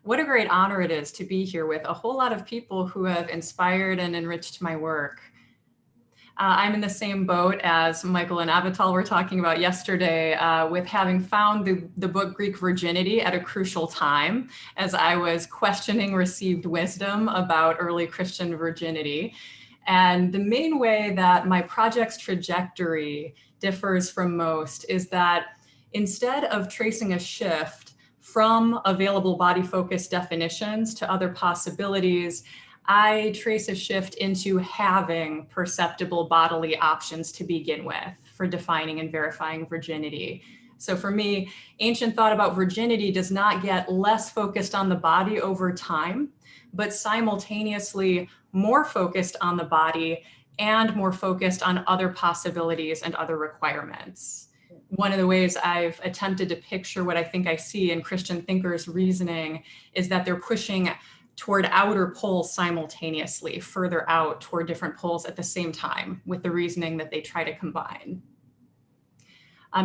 What a great honor it is to be here with a whole lot of people who have inspired and enriched my work. I'm in the same boat as Michael and Avital were talking about yesterday with having found the book Greek Virginity at a crucial time as I was questioning received wisdom about early Christian virginity. And the main way that my project's trajectory differs from most is that instead of tracing a shift from available body-focused definitions to other possibilities, I trace a shift into having perceptible bodily options to begin with for defining and verifying virginity. So for me, ancient thought about virginity does not get less focused on the body over time, but simultaneously more focused on the body and more focused on other possibilities and other requirements. One of the ways I've attempted to picture what I think I see in Christian thinkers' reasoning is that they're pushing toward outer poles simultaneously, further out toward different poles at the same time with the reasoning that they try to combine.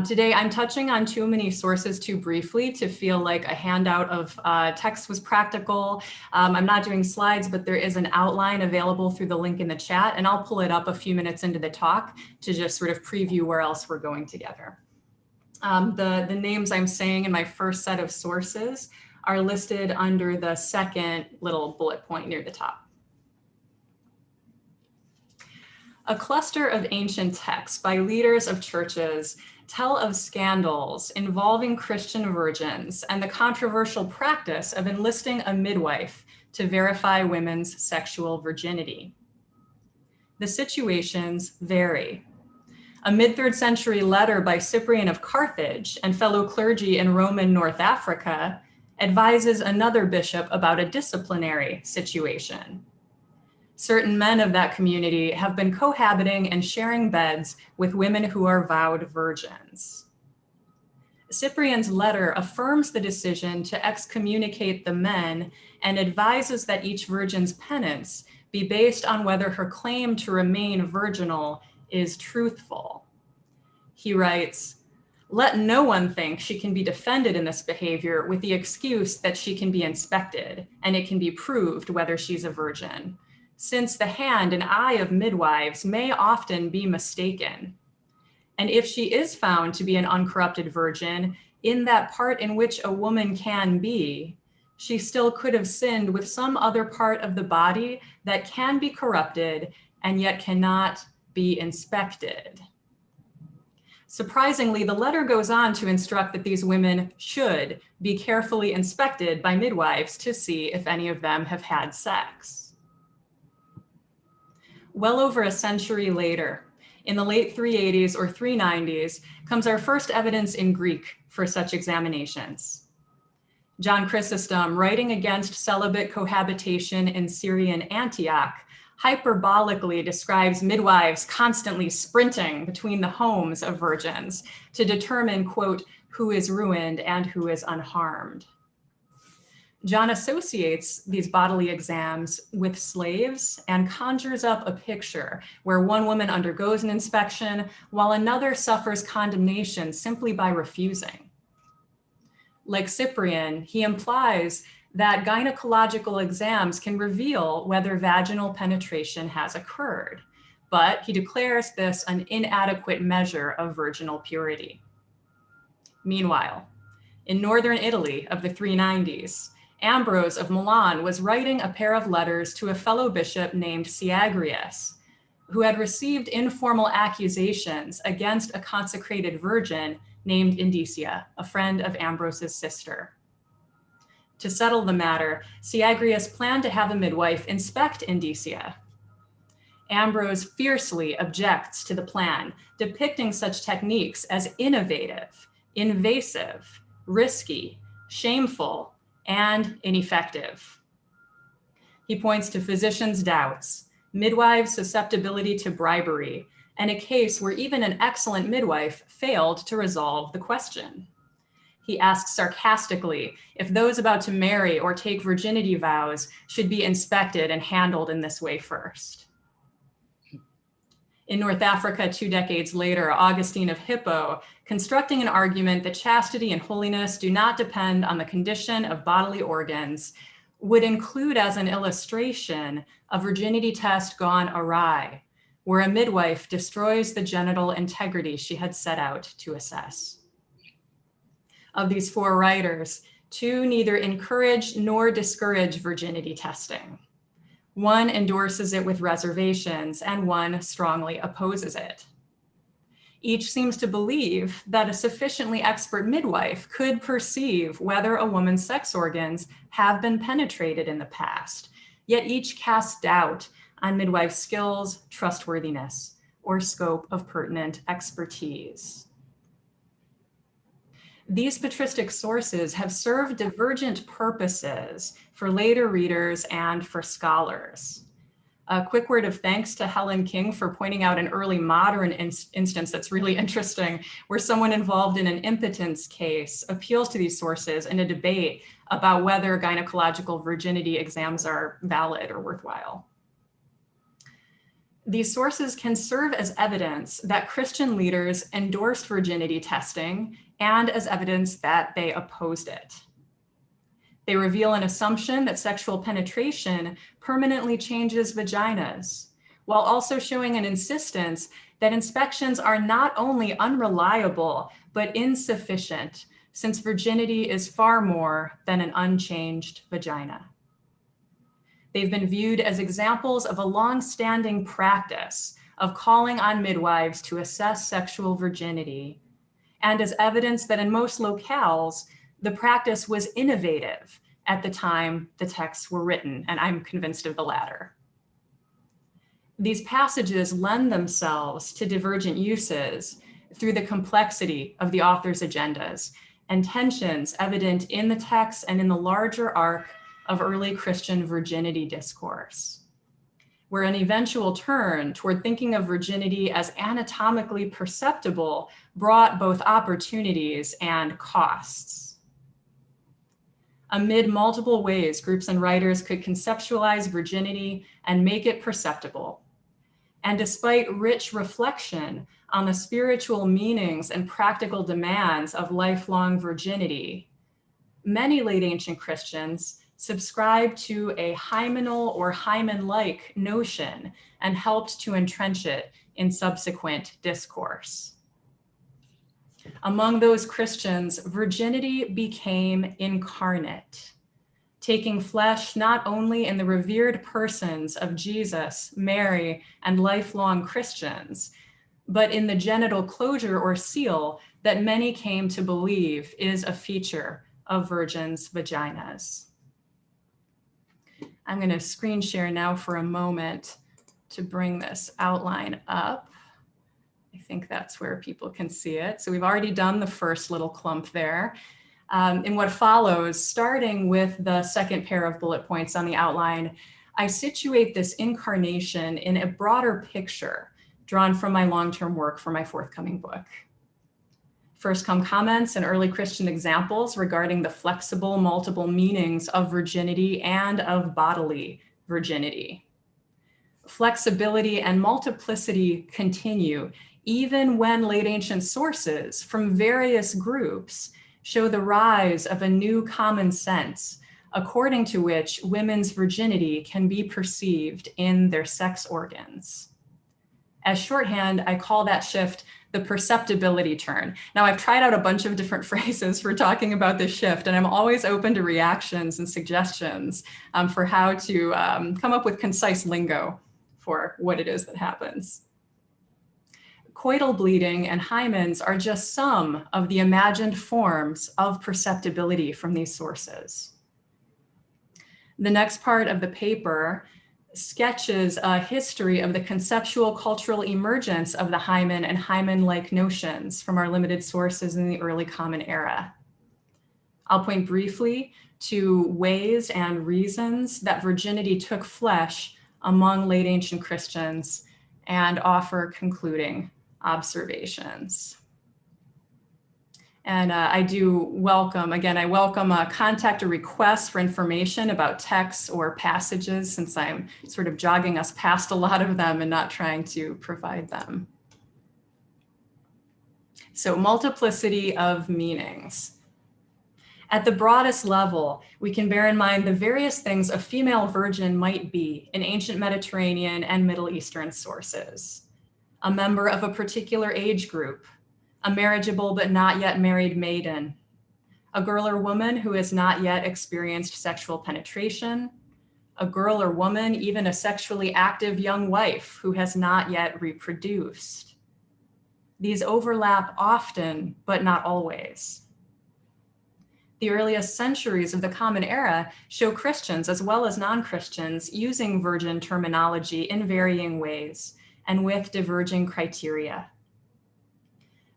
Today, I'm touching on too many sources too briefly to feel like a handout of text was practical. I'm not doing slides, but there is an outline available through the link in the chat, and I'll pull it up a few minutes into the talk to just sort of preview where else we're going together. The names I'm saying in my first set of sources are listed under the second little bullet point near the top. A cluster of ancient texts by leaders of churches tell of scandals involving Christian virgins and the controversial practice of enlisting a midwife to verify women's sexual virginity. The situations vary. A mid-3rd century letter by Cyprian of Carthage and fellow clergy in Roman North Africa advises another bishop about a disciplinary situation. Certain men of that community have been cohabiting and sharing beds with women who are vowed virgins. Cyprian's letter affirms the decision to excommunicate the men and advises that each virgin's penance be based on whether her claim to remain virginal is truthful. He writes, "Let no one think she can be defended in this behavior with the excuse that she can be inspected and it can be proved whether she's a virgin, since the hand and eye of midwives may often be mistaken. And if she is found to be an uncorrupted virgin, in that part in which a woman can be, she still could have sinned with some other part of the body that can be corrupted and yet cannot be inspected." Surprisingly, the letter goes on to instruct that these women should be carefully inspected by midwives to see if any of them have had sex. Well over a century later, in the late 380s or 390s, comes our first evidence in Greek for such examinations. John Chrysostom, writing against celibate cohabitation in Syrian Antioch, hyperbolically describes midwives constantly sprinting between the homes of virgins to determine, quote, who is ruined and who is unharmed. John associates these bodily exams with slaves and conjures up a picture where one woman undergoes an inspection while another suffers condemnation simply by refusing. Like Cyprian, he implies that gynecological exams can reveal whether vaginal penetration has occurred, but he declares this an inadequate measure of virginal purity. Meanwhile, in northern Italy of the 390s, Ambrose of Milan was writing a pair of letters to a fellow bishop named Syagrius, who had received informal accusations against a consecrated virgin named Indicia, a friend of Ambrose's sister. To settle the matter, Syagrius planned to have a midwife inspect Indicia. Ambrose fiercely objects to the plan, depicting such techniques as innovative, invasive, risky, shameful, and ineffective. He points to physicians' doubts, midwives' susceptibility to bribery, and a case where even an excellent midwife failed to resolve the question. He asks sarcastically if those about to marry or take virginity vows should be inspected and handled in this way first. In North Africa, 2 decades later, Augustine of Hippo, constructing an argument that chastity and holiness do not depend on the condition of bodily organs, would include as an illustration a virginity test gone awry, where a midwife destroys the genital integrity she had set out to assess. Of these 4 writers, 2 neither encourage nor discourage virginity testing. One endorses it with reservations, and one strongly opposes it. Each seems to believe that a sufficiently expert midwife could perceive whether a woman's sex organs have been penetrated in the past, yet each casts doubt on midwife skills, trustworthiness, or scope of pertinent expertise. These patristic sources have served divergent purposes for later readers and for scholars. A quick word of thanks to Helen King for pointing out an early modern instance that's really interesting, where someone involved in an impotence case appeals to these sources in a debate about whether gynecological virginity exams are valid or worthwhile. These sources can serve as evidence that Christian leaders endorsed virginity testing and as evidence that they opposed it. They reveal an assumption that sexual penetration permanently changes vaginas, while also showing an insistence that inspections are not only unreliable, but insufficient, since virginity is far more than an unchanged vagina. They've been viewed as examples of a long-standing practice of calling on midwives to assess sexual virginity, and as evidence that in most locales, the practice was innovative at the time the texts were written, and I'm convinced of the latter. These passages lend themselves to divergent uses through the complexity of the author's agendas and tensions evident in the text and in the larger arc of early Christian virginity discourse, where an eventual turn toward thinking of virginity as anatomically perceptible brought both opportunities and costs. Amid multiple ways groups and writers could conceptualize virginity and make it perceptible. And despite rich reflection on the spiritual meanings and practical demands of lifelong virginity, many late ancient Christians subscribed to a hymenal or hymen-like notion and helped to entrench it in subsequent discourse. Among those Christians, virginity became incarnate, taking flesh not only in the revered persons of Jesus, Mary, and lifelong Christians, but in the genital closure or seal that many came to believe is a feature of virgins' vaginas. I'm going to screen share now for a moment to bring this outline up. I think that's where people can see it. So we've already done the first little clump there. In what follows, starting with the second pair of bullet points on the outline, I situate this incarnation in a broader picture drawn from my long-term work for my forthcoming book. First come comments and early Christian examples regarding the flexible multiple meanings of virginity and of bodily virginity. Flexibility and multiplicity continue even when late ancient sources from various groups show the rise of a new common sense, according to which women's virginity can be perceived in their sex organs. As shorthand, I call that shift the perceptibility turn. Now, I've tried out a bunch of different phrases for talking about this shift, and I'm always open to reactions and suggestions for how to come up with concise lingo for what it is that happens. Coital bleeding and hymens are just some of the imagined forms of perceptibility from these sources. The next part of the paper sketches a history of the conceptual cultural emergence of the hymen and hymen-like notions from our limited sources in the early Common Era. I'll point briefly to ways and reasons that virginity took flesh among late ancient Christians and offer concluding observations. And I do welcome, again, I welcome contact or requests for information about texts or passages, since I'm sort of jogging us past a lot of them and not trying to provide them. So multiplicity of meanings. At the broadest level, we can bear in mind the various things a female virgin might be in ancient Mediterranean and Middle Eastern sources. A member of a particular age group, a marriageable but not yet married maiden, a girl or woman who has not yet experienced sexual penetration, a girl or woman, even a sexually active young wife who has not yet reproduced. These overlap often, but not always. The earliest centuries of the Common Era show Christians as well as non-Christians using virgin terminology in varying ways and with diverging criteria.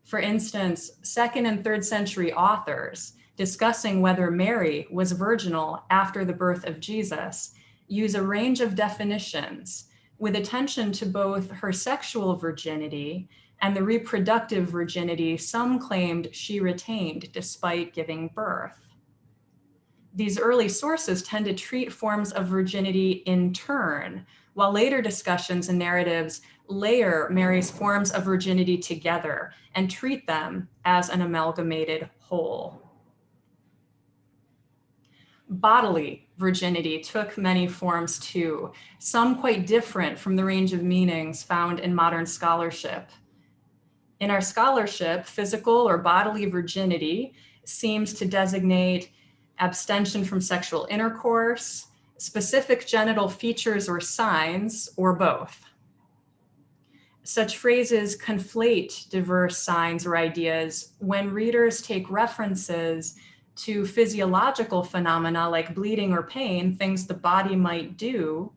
For instance, 2nd and 3rd century authors discussing whether Mary was virginal after the birth of Jesus use a range of definitions with attention to both her sexual virginity and the reproductive virginity some claimed she retained despite giving birth. These early sources tend to treat forms of virginity in turn, while later discussions and narratives layer Mary's forms of virginity together and treat them as an amalgamated whole. Bodily virginity took many forms too, some quite different from the range of meanings found in modern scholarship. In our scholarship, physical or bodily virginity seems to designate abstention from sexual intercourse, specific genital features or signs, or both. Such phrases conflate diverse signs or ideas when readers take references to physiological phenomena like bleeding or pain, things the body might do,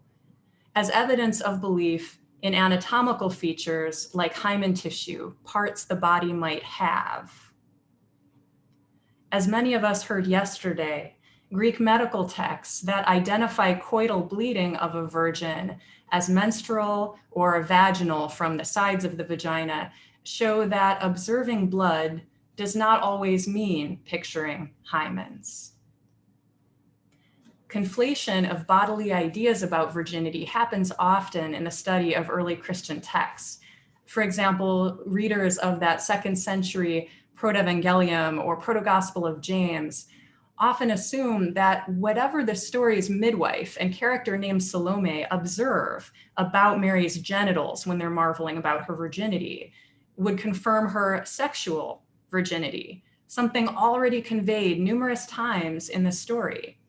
as evidence of belief in anatomical features like hymen tissue, parts the body might have. As many of us heard yesterday, Greek medical texts that identify coital bleeding of a virgin as menstrual or vaginal from the sides of the vagina show that observing blood does not always mean picturing hymens. Conflation of bodily ideas about virginity happens often in the study of early Christian texts. For example, readers of that 2nd century Protevangelium or Protogospel of James often assume that whatever the story's midwife and character named Salome observe about Mary's genitals when they're marveling about her virginity would confirm her sexual virginity, something already conveyed numerous times in the story,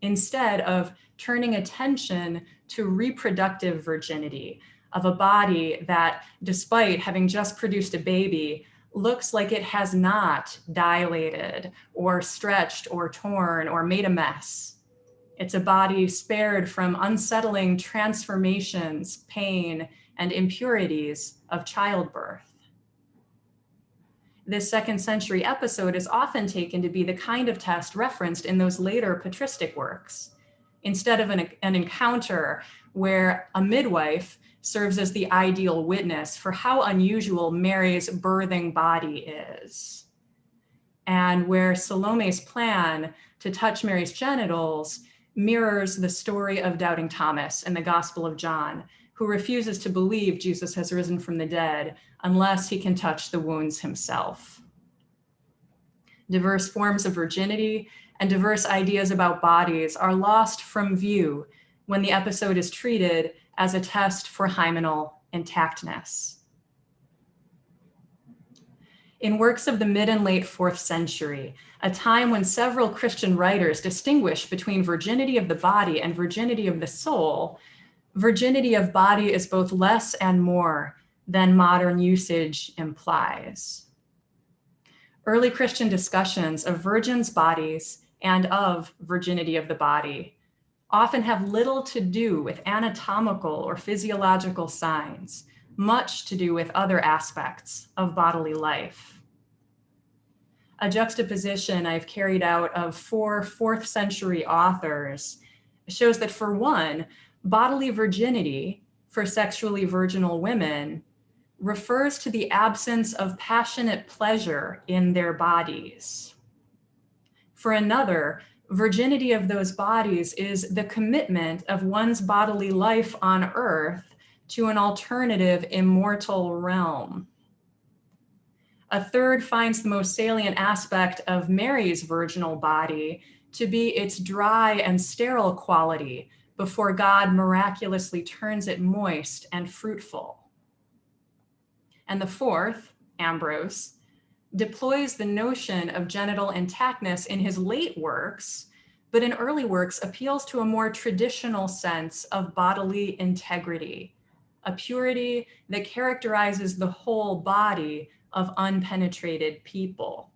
instead of turning attention to reproductive virginity of a body that, despite having just produced a baby, looks like it has not dilated or stretched or torn or made a mess. It's a body spared from unsettling transformations, pain, and impurities of childbirth. This 2nd century episode is often taken to be the kind of test referenced in those later patristic works. Instead of an encounter where a midwife serves as the ideal witness for how unusual Mary's birthing body is, and where Salome's plan to touch Mary's genitals mirrors the story of doubting Thomas in the Gospel of John, who refuses to believe Jesus has risen from the dead unless he can touch the wounds himself. Diverse forms of virginity and diverse ideas about bodies are lost from view when the episode is treated as a test for hymenal intactness. In works of the mid and late 4th century, a time when several Christian writers distinguish between virginity of the body and virginity of the soul, virginity of body is both less and more than modern usage implies. Early Christian discussions of virgins' bodies and of virginity of the body often have little to do with anatomical or physiological signs, much to do with other aspects of bodily life. A juxtaposition I've carried out of 4 4th century authors shows that, for one, bodily virginity for sexually virginal women refers to the absence of passionate pleasure in their bodies. For another, virginity of those bodies is the commitment of one's bodily life on earth to an alternative immortal realm. A third finds the most salient aspect of Mary's virginal body to be its dry and sterile quality before God miraculously turns it moist and fruitful. And the fourth, Ambrose, deploys the notion of genital intactness in his late works, but in early works appeals to a more traditional sense of bodily integrity, a purity that characterizes the whole body of unpenetrated people.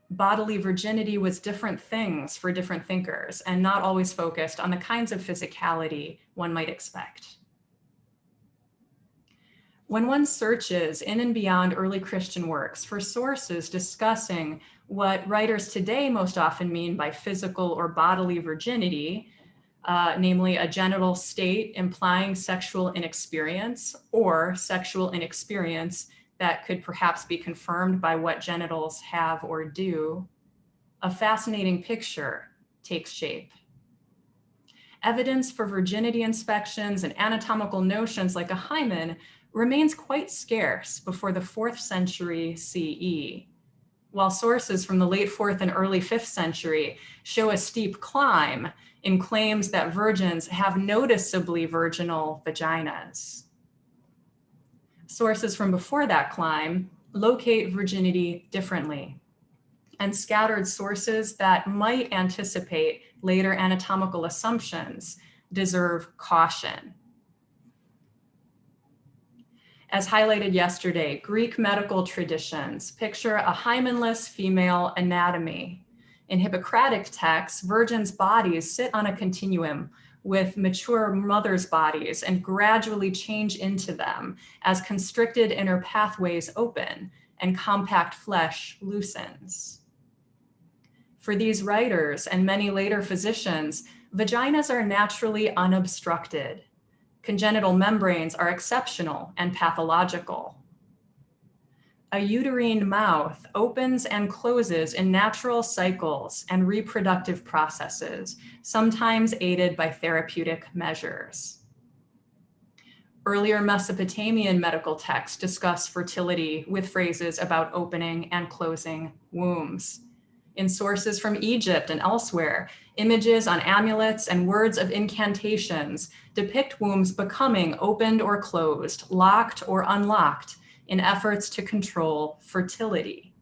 Bodily virginity was different things for different thinkers and not always focused on the kinds of physicality one might expect. When one searches in and beyond early Christian works for sources discussing what writers today most often mean by physical or bodily virginity, namely a genital state implying sexual inexperience or sexual inexperience that could perhaps be confirmed by what genitals have or do, a fascinating picture takes shape. Evidence for virginity inspections and anatomical notions like a hymen remains quite scarce before the 4th century CE, while sources from the late 4th and early 5th century show a steep climb in claims that virgins have noticeably virginal vaginas. Sources from before that climb locate virginity differently, and scattered sources that might anticipate later anatomical assumptions deserve caution. As highlighted yesterday, Greek medical traditions picture a hymenless female anatomy. In Hippocratic texts, virgins' bodies sit on a continuum with mature mothers' bodies and gradually change into them as constricted inner pathways open and compact flesh loosens. For these writers and many later physicians, vaginas are naturally unobstructed. Congenital membranes are exceptional and pathological. A uterine mouth opens and closes in natural cycles and reproductive processes, sometimes aided by therapeutic measures. Earlier Mesopotamian medical texts discuss fertility with phrases about opening and closing wombs. In sources from Egypt and elsewhere, images on amulets and words of incantations depict wombs becoming opened or closed, locked or unlocked in efforts to control fertility.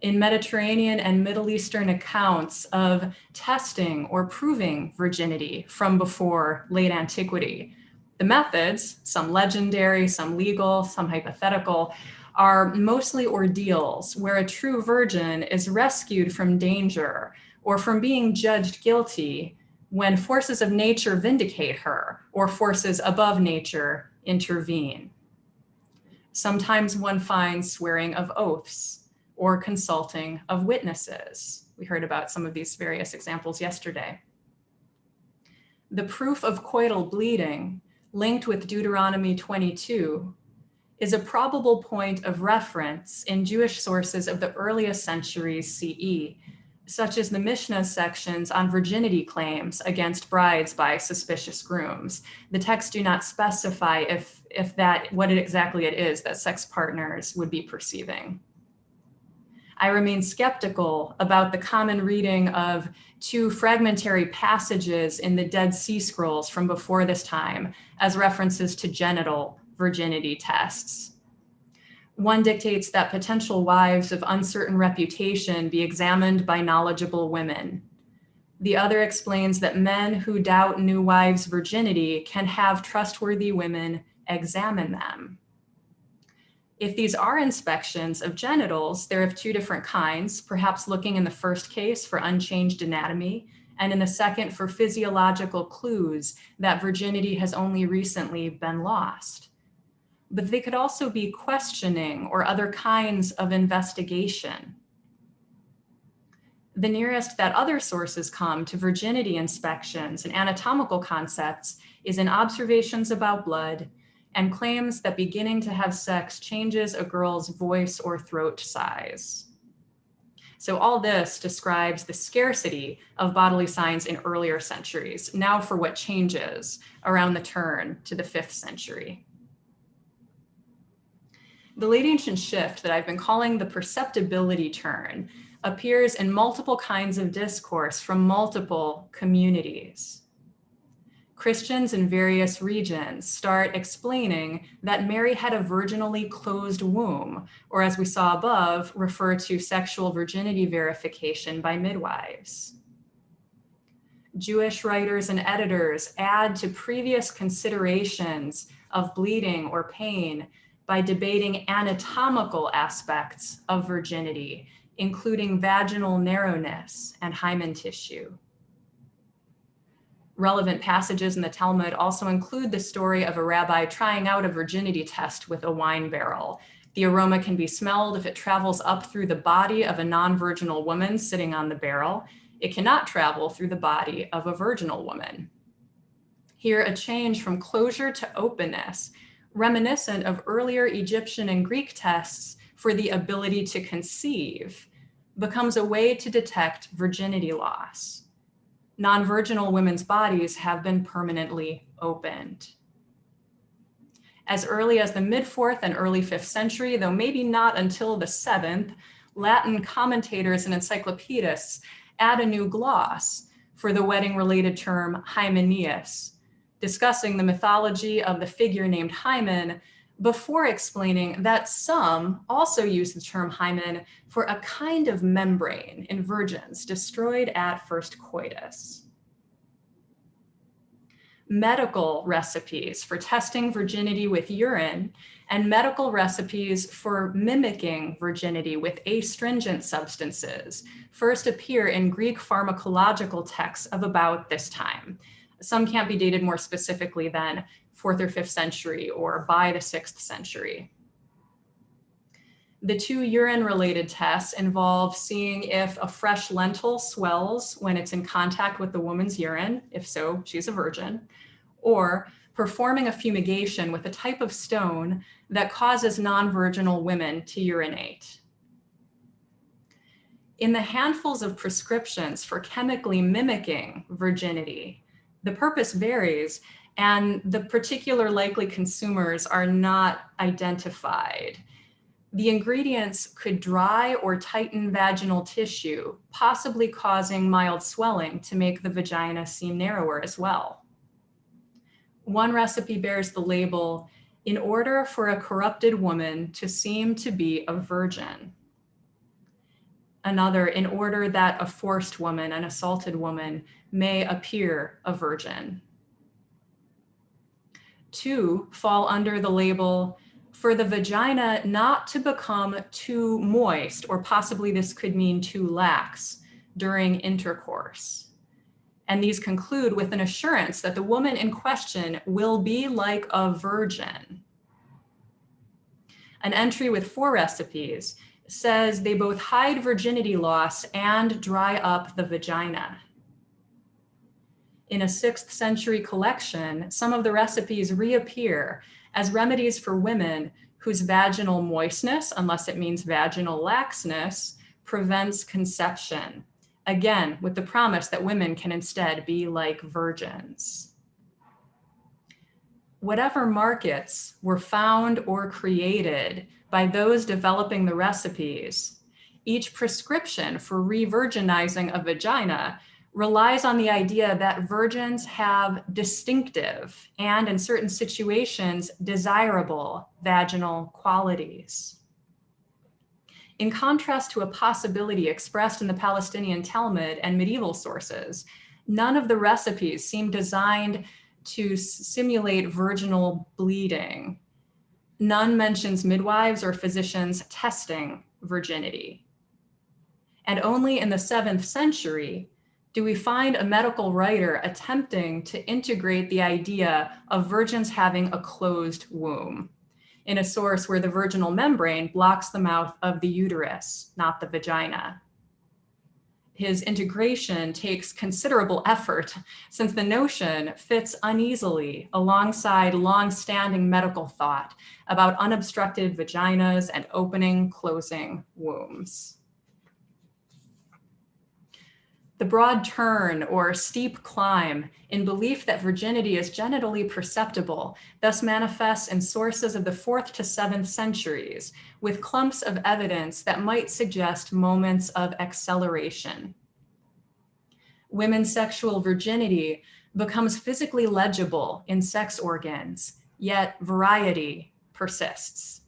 In Mediterranean and Middle Eastern accounts of testing or proving virginity from before late antiquity, the methods, some legendary, some legal, some hypothetical, are mostly ordeals where a true virgin is rescued from danger or from being judged guilty when forces of nature vindicate her or forces above nature intervene. Sometimes one finds swearing of oaths or consulting of witnesses. We heard about some of these various examples yesterday. The proof of coital bleeding, linked with Deuteronomy 22, is a probable point of reference in Jewish sources of the earliest centuries CE, such as the Mishnah sections on virginity claims against brides by suspicious grooms. The texts do not specify what exactly it is that sex partners would be perceiving. I remain skeptical about the common reading of 2 fragmentary passages in the Dead Sea Scrolls from before this time as references to genital virginity tests. One dictates that potential wives of uncertain reputation be examined by knowledgeable women. The other explains that men who doubt new wives' virginity can have trustworthy women examine them. If these are inspections of genitals, they're of 2 different kinds, perhaps looking in the first case for unchanged anatomy, and in the second for physiological clues that virginity has only recently been lost. But they could also be questioning or other kinds of investigation. The nearest that other sources come to virginity inspections and anatomical concepts is in observations about blood, and claims that beginning to have sex changes a girl's voice or throat size. So all this describes the scarcity of bodily signs in earlier centuries. Now for what changes around the turn to the 5th century. The late ancient shift that I've been calling the perceptibility turn appears in multiple kinds of discourse from multiple communities. Christians in various regions start explaining that Mary had a virginally closed womb, or as we saw above, refer to sexual virginity verification by midwives. Jewish writers and editors add to previous considerations of bleeding or pain by debating anatomical aspects of virginity, including vaginal narrowness and hymen tissue. Relevant passages in the Talmud also include the story of a rabbi trying out a virginity test with a wine barrel. The aroma can be smelled if it travels up through the body of a non-virginal woman sitting on the barrel. It cannot travel through the body of a virginal woman. Here, a change from closure to openness, reminiscent of earlier Egyptian and Greek tests for the ability to conceive, becomes a way to detect virginity loss. Non-virginal women's bodies have been permanently opened. As early as the mid-4th and early 5th century, though maybe not until the 7th, Latin commentators and encyclopedists add a new gloss for the wedding-related term hymenaeus, discussing the mythology of the figure named Hymen before explaining that some also use the term hymen for a kind of membrane in virgins destroyed at first coitus. Medical recipes for testing virginity with urine and medical recipes for mimicking virginity with astringent substances first appear in Greek pharmacological texts of about this time. Some can't be dated more specifically than 4th or 5th century or by the 6th century. The 2 urine-related tests involve seeing if a fresh lentil swells when it's in contact with the woman's urine. If so, she's a virgin. Or performing a fumigation with a type of stone that causes non-virginal women to urinate. In the handfuls of prescriptions for chemically mimicking virginity, the purpose varies and the particular likely consumers are not identified. The ingredients could dry or tighten vaginal tissue, possibly causing mild swelling to make the vagina seem narrower as well. One recipe bears the label, "In order for a corrupted woman to seem to be a virgin." Another, "In order that a forced woman, an assaulted woman, may appear a virgin." 2 fall under the label, "For the vagina not to become too moist," or possibly this could mean too lax, during intercourse. And these conclude with an assurance that the woman in question will be like a virgin. An entry with 4 recipes says they both hide virginity loss and dry up the vagina. In a 6th century collection, some of the recipes reappear as remedies for women whose vaginal moistness, unless it means vaginal laxness, prevents conception. Again, with the promise that women can instead be like virgins. Whatever markets were found or created by those developing the recipes, each prescription for re-virginizing a vagina relies on the idea that virgins have distinctive and, in certain situations, desirable vaginal qualities. In contrast to a possibility expressed in the Palestinian Talmud and medieval sources, none of the recipes seem designed to simulate virginal bleeding. None mentions midwives or physicians testing virginity. And only in the 7th century do we find a medical writer attempting to integrate the idea of virgins having a closed womb in a source where the virginal membrane blocks the mouth of the uterus, not the vagina. his integration takes considerable effort since the notion fits uneasily alongside long-standing medical thought about unobstructed vaginas and opening, closing wombs. The broad turn or steep climb in belief that virginity is genitally perceptible thus manifests in sources of the 4th to 7th centuries with clumps of evidence that might suggest moments of acceleration. Women's sexual virginity becomes physically legible in sex organs, yet variety persists.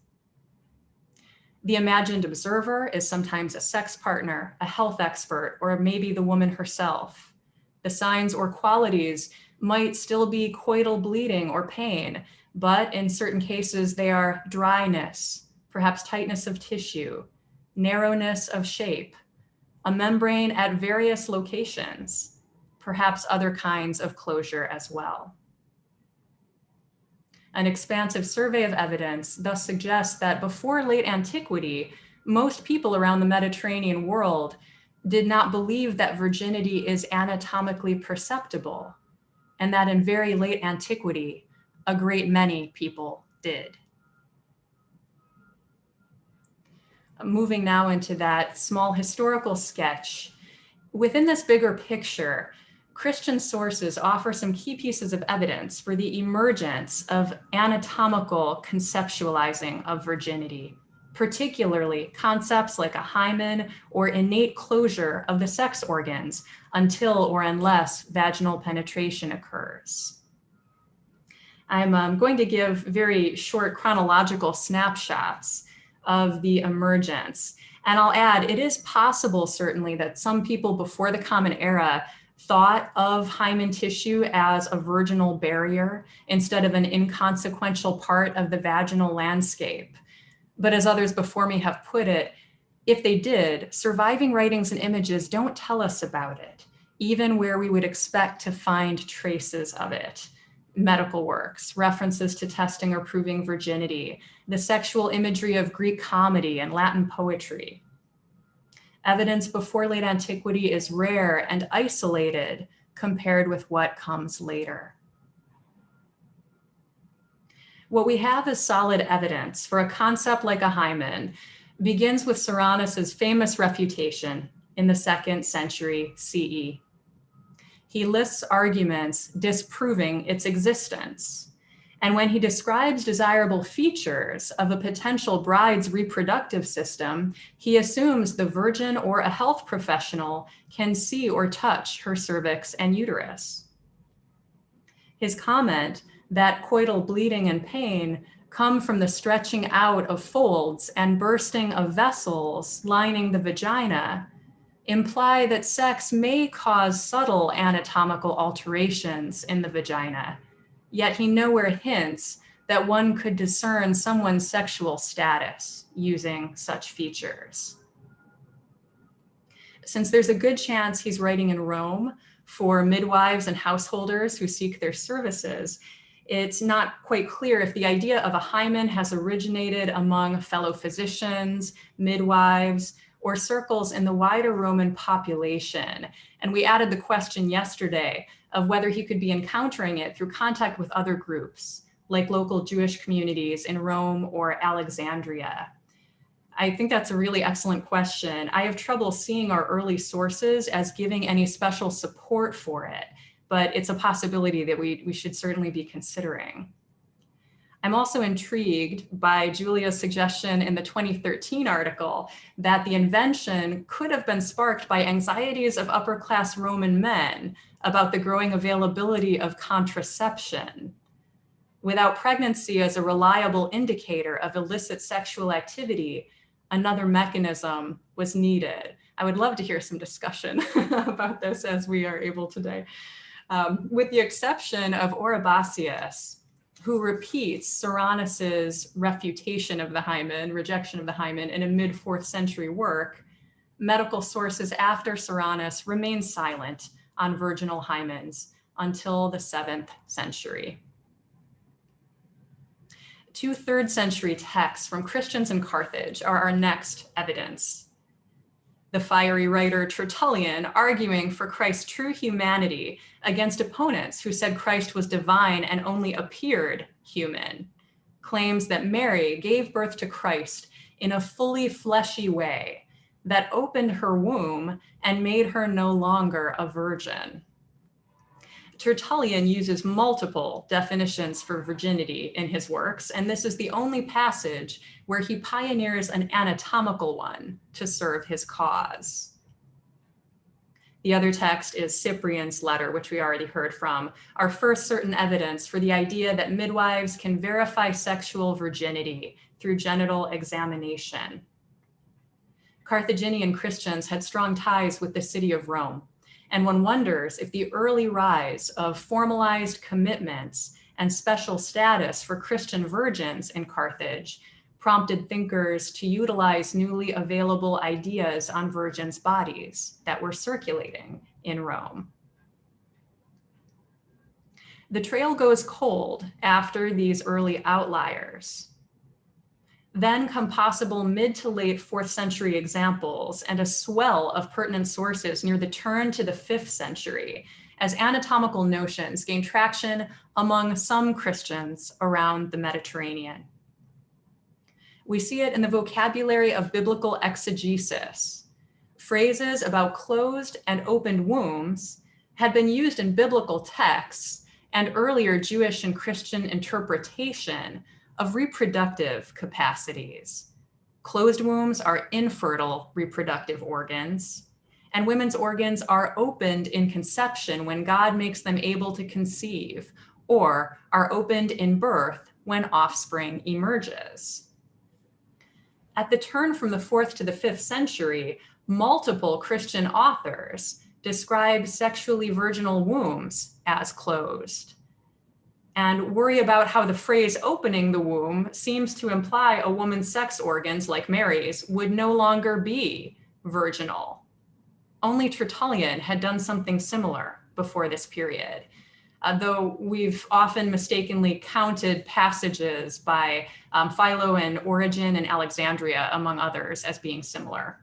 The imagined observer is sometimes a sex partner, a health expert, or maybe the woman herself. The signs or qualities might still be coital bleeding or pain, but in certain cases they are dryness, perhaps tightness of tissue, narrowness of shape, a membrane at various locations, perhaps other kinds of closure as well. An expansive survey of evidence thus suggests that before late antiquity, most people around the Mediterranean world did not believe that virginity is anatomically perceptible, and that in very late antiquity, a great many people did. Moving now into that small historical sketch, within this bigger picture, Christian sources offer some key pieces of evidence for the emergence of anatomical conceptualizing of virginity, particularly concepts like a hymen or innate closure of the sex organs until or unless vaginal penetration occurs. I'm going to give very short chronological snapshots of the emergence. And I'll add, it is possible certainly that some people before the Common Era thought of hymen tissue as a virginal barrier instead of an inconsequential part of the vaginal landscape. But as others before me have put it, if they did, surviving writings and images don't tell us about it, even where we would expect to find traces of it. Medical works, references to testing or proving virginity, the sexual imagery of Greek comedy and Latin poetry. Evidence before late antiquity is rare and isolated compared with what comes later. What we have as solid evidence for a concept like a hymen begins with Cyrannus's famous refutation in the 2nd century CE. He lists arguments disproving its existence. And when he describes desirable features of a potential bride's reproductive system, he assumes the virgin or a health professional can see or touch her cervix and uterus. His comment that coital bleeding and pain come from the stretching out of folds and bursting of vessels lining the vagina imply that sex may cause subtle anatomical alterations in the vagina, yet he nowhere hints that one could discern someone's sexual status using such features. Since there's a good chance he's writing in Rome for midwives and householders who seek their services, it's not quite clear if the idea of a hymen has originated among fellow physicians, midwives, or circles in the wider Roman population. And we added the question yesterday of whether he could be encountering it through contact with other groups, like local Jewish communities in Rome or Alexandria. I think that's a really excellent question. I have trouble seeing our early sources as giving any special support for it, but it's a possibility that we should certainly be considering. I'm also intrigued by Julia's suggestion in the 2013 article that the invention could have been sparked by anxieties of upper-class Roman men about the growing availability of contraception. Without pregnancy as a reliable indicator of illicit sexual activity, another mechanism was needed. I would love to hear some discussion about this as we are able today. With the exception of Oribasius, who repeats Cyrannus's refutation of the hymen, rejection of the hymen in a mid-4th century work, medical sources after Cyrannus remain silent on virginal hymens until the 7th century. 2 3rd century texts from Christians in Carthage are our next evidence. The fiery writer Tertullian, arguing for Christ's true humanity against opponents who said Christ was divine and only appeared human, claims that Mary gave birth to Christ in a fully fleshy way that opened her womb and made her no longer a virgin. Tertullian uses multiple definitions for virginity in his works, and this is the only passage where he pioneers an anatomical one to serve his cause. The other text is Cyprian's letter, which we already heard from, our first certain evidence for the idea that midwives can verify sexual virginity through genital examination. Carthaginian Christians had strong ties with the city of Rome, and one wonders if the early rise of formalized commitments and special status for Christian virgins in Carthage prompted thinkers to utilize newly available ideas on virgins' bodies that were circulating in Rome. The trail goes cold after these early outliers. Then come possible mid to late 4th century examples and a swell of pertinent sources near the turn to the 5th century as anatomical notions gain traction among some Christians around the Mediterranean. We see it in the vocabulary of biblical exegesis. Phrases about closed and opened wombs had been used in biblical texts and earlier Jewish and Christian interpretation of reproductive capacities. Closed wombs are infertile reproductive organs, and women's organs are opened in conception when God makes them able to conceive, or are opened in birth when offspring emerges. At the turn from the 4th to the 5th century, multiple Christian authors describe sexually virginal wombs as closed, and worry about how the phrase opening the womb seems to imply a woman's sex organs, like Mary's, would no longer be virginal. Only Tertullian had done something similar before this period, though we've often mistakenly counted passages by Philo and Origen and Alexandria, among others, as being similar.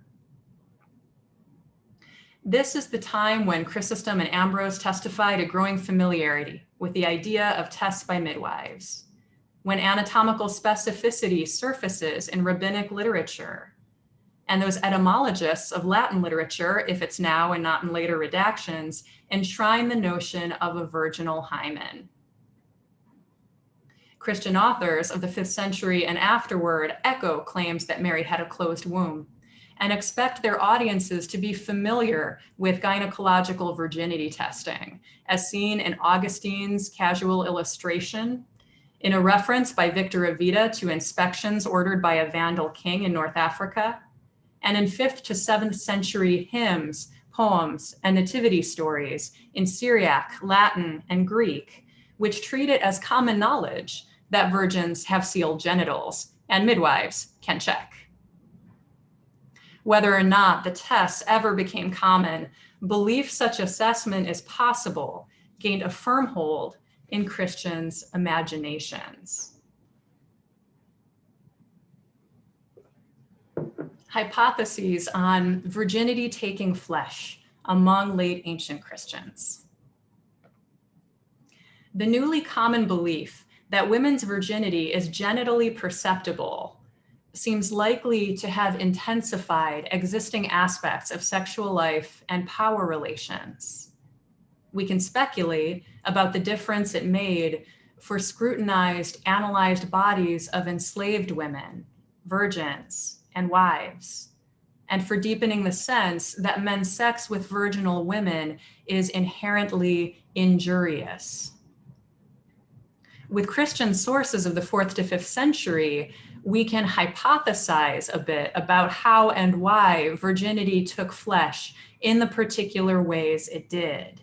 This is the time when Chrysostom and Ambrose testified a growing familiarity with the idea of tests by midwives, when anatomical specificity surfaces in rabbinic literature, and those etymologists of Latin literature, if it's now and not in later redactions, enshrine the notion of a virginal hymen. Christian authors of the 5th century and afterward echo claims that Mary had a closed womb, and expect their audiences to be familiar with gynecological virginity testing, as seen in Augustine's Casual Illustration, in a reference by Victor Avita to inspections ordered by a Vandal king in North Africa, and in 5th to 7th century hymns, poems, and nativity stories in Syriac, Latin, and Greek, which treat it as common knowledge that virgins have sealed genitals and midwives can check. Whether or not the tests ever became common, belief such assessment is possible gained a firm hold in Christians' imaginations. Hypotheses on virginity taking flesh among late ancient Christians. The newly common belief that women's virginity is genitally perceptible seems likely to have intensified existing aspects of sexual life and power relations. We can speculate about the difference it made for scrutinized, analyzed bodies of enslaved women, virgins, and wives, and for deepening the sense that men's sex with virginal women is inherently injurious. With Christian sources of the 4th to 5th century, we can hypothesize a bit about how and why virginity took flesh in the particular ways it did.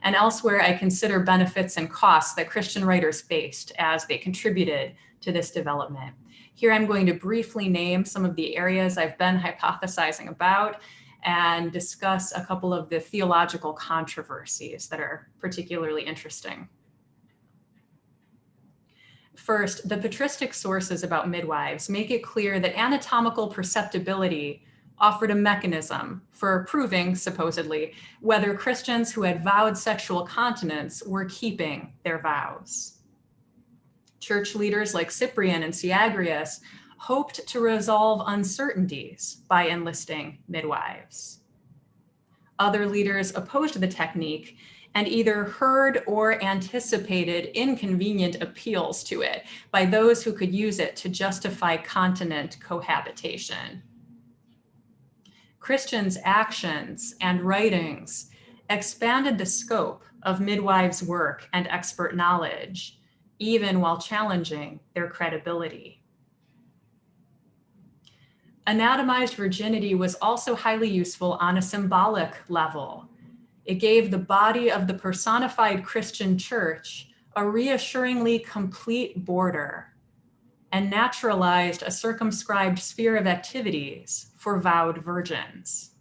And elsewhere, I consider benefits and costs that Christian writers faced as they contributed to this development. Here I'm going to briefly name some of the areas I've been hypothesizing about and discuss a couple of the theological controversies that are particularly interesting. First, the patristic sources about midwives make it clear that anatomical perceptibility offered a mechanism for proving, supposedly, whether Christians who had vowed sexual continence were keeping their vows. Church leaders like Cyprian and Syagrius hoped to resolve uncertainties by enlisting midwives. Other leaders opposed the technique and either heard or anticipated inconvenient appeals to it by those who could use it to justify continent cohabitation. Christians' actions and writings expanded the scope of midwives' work and expert knowledge, even while challenging their credibility. Anatomized virginity was also highly useful on a symbolic level. It gave the body of the personified Christian church a reassuringly complete border and naturalized a circumscribed sphere of activities for vowed virgins.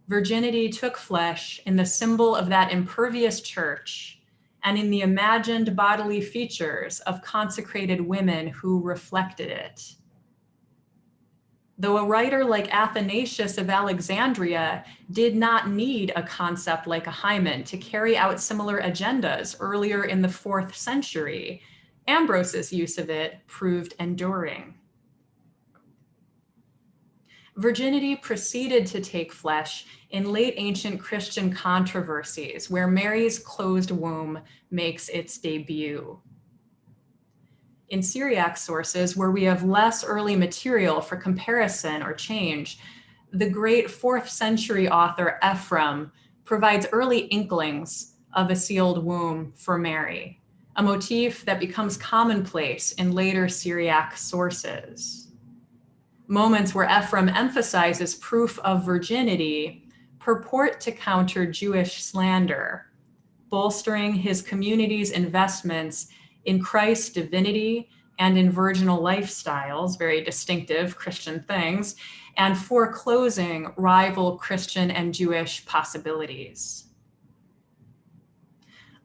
Virginity took flesh in the symbol of that impervious church and in the imagined bodily features of consecrated women who reflected it. Though a writer like Athanasius of Alexandria did not need a concept like a hymen to carry out similar agendas earlier in the 4th century, Ambrose's use of it proved enduring. Virginity proceeded to take flesh in late ancient Christian controversies, where Mary's closed womb makes its debut. In Syriac sources, where we have less early material for comparison or change, the great 4th century author Ephraim provides early inklings of a sealed womb for Mary, a motif that becomes commonplace in later Syriac sources. Moments where Ephraim emphasizes proof of virginity purport to counter Jewish slander, bolstering his community's investments in Christ's divinity and in virginal lifestyles, very distinctive Christian things, and foreclosing rival Christian and Jewish possibilities.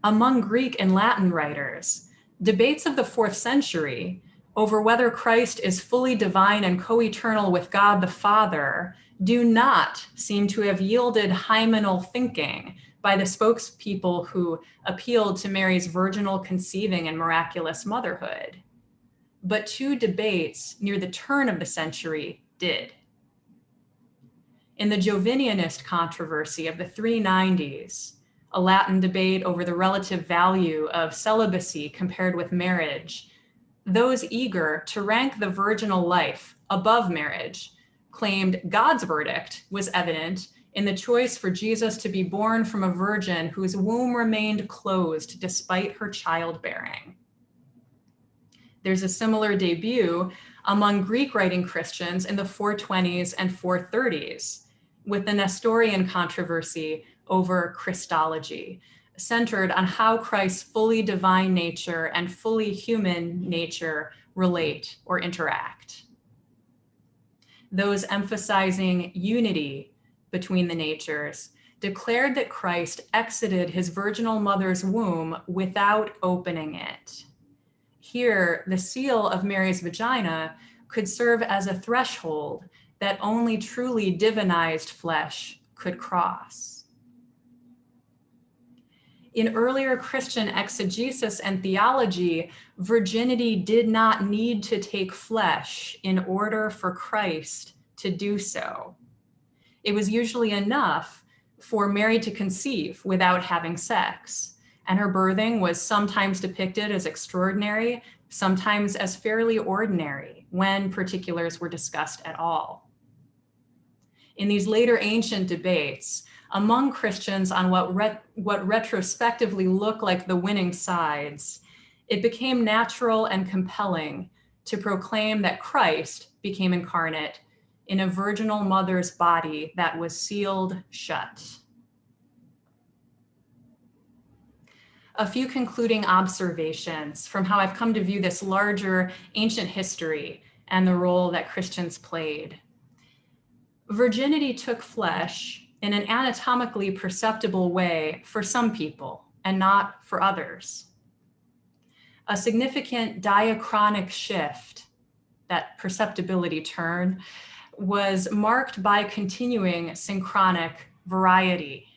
Among Greek and Latin writers, debates of the 4th century over whether Christ is fully divine and co-eternal with God the Father do not seem to have yielded hymenal thinking by the spokespeople who appealed to Mary's virginal conceiving and miraculous motherhood. But 2 debates near the turn of the century did. In the Jovinianist controversy of the 390s, a Latin debate over the relative value of celibacy compared with marriage, those eager to rank the virginal life above marriage claimed God's verdict was evident in the choice for Jesus to be born from a virgin whose womb remained closed despite her childbearing. There's a similar debut among Greek-writing Christians in the 420s and 430s, with the Nestorian controversy over Christology, centered on how Christ's fully divine nature and fully human nature relate or interact. Those emphasizing unity between the natures declared that Christ exited his virginal mother's womb without opening it. Here, the seal of Mary's vagina could serve as a threshold that only truly divinized flesh could cross. In earlier Christian exegesis and theology, virginity did not need to take flesh in order for Christ to do so. It was usually enough for Mary to conceive without having sex, and her birthing was sometimes depicted as extraordinary, sometimes as fairly ordinary, when particulars were discussed at all. In these later ancient debates, among Christians on what retrospectively look like the winning sides, it became natural and compelling to proclaim that Christ became incarnate in a virginal mother's body that was sealed shut. A few concluding observations from how I've come to view this larger ancient history and the role that Christians played. Virginity took flesh in an anatomically perceptible way for some people and not for others. A significant diachronic shift, that perceptibility turn, was marked by continuing synchronic variety.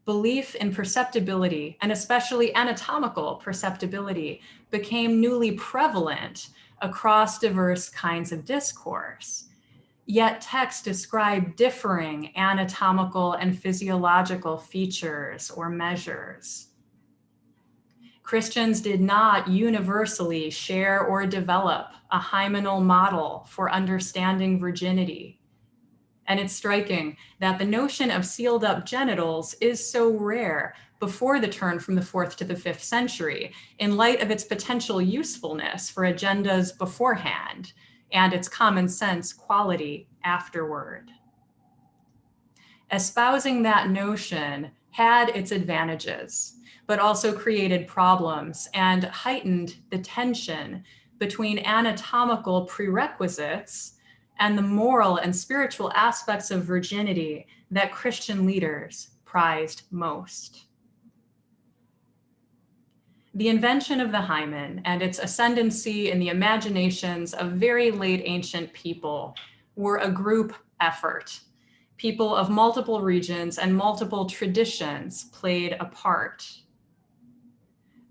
Belief in perceptibility, and especially anatomical perceptibility, became newly prevalent across diverse kinds of discourse. Yet texts describe differing anatomical and physiological features or measures. Christians did not universally share or develop a hymenal model for understanding virginity. And it's striking that the notion of sealed up genitals is so rare before the turn from the 4th to the 5th century, in light of its potential usefulness for agendas beforehand and its common sense quality afterward. Espousing that notion had its advantages, but also created problems and heightened the tension between anatomical prerequisites and the moral and spiritual aspects of virginity that Christian leaders prized most. The invention of the hymen and its ascendancy in the imaginations of very late ancient people were a group effort. People of multiple regions and multiple traditions played a part.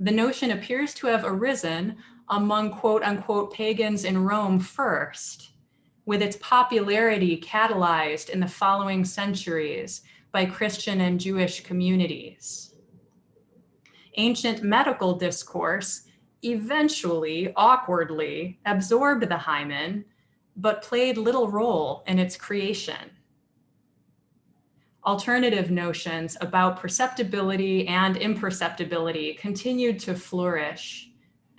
The notion appears to have arisen among quote unquote pagans in Rome first, with its popularity catalyzed in the following centuries by Christian and Jewish communities. Ancient medical discourse eventually, awkwardly, absorbed the hymen, but played little role in its creation. Alternative notions about perceptibility and imperceptibility continued to flourish,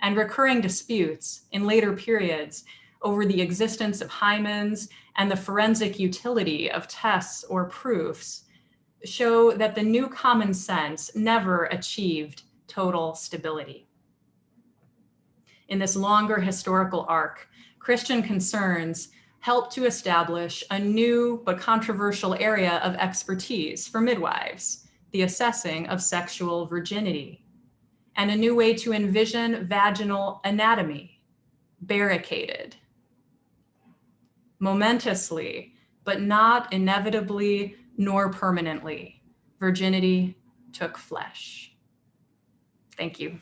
and recurring disputes in later periods over the existence of hymens and the forensic utility of tests or proofs show that the new common sense never achieved total stability. In this longer historical arc, Christian concerns helped to establish a new but controversial area of expertise for midwives, the assessing of sexual virginity, and a new way to envision vaginal anatomy, barricaded. Momentously, but not inevitably nor permanently, virginity took flesh. Thank you.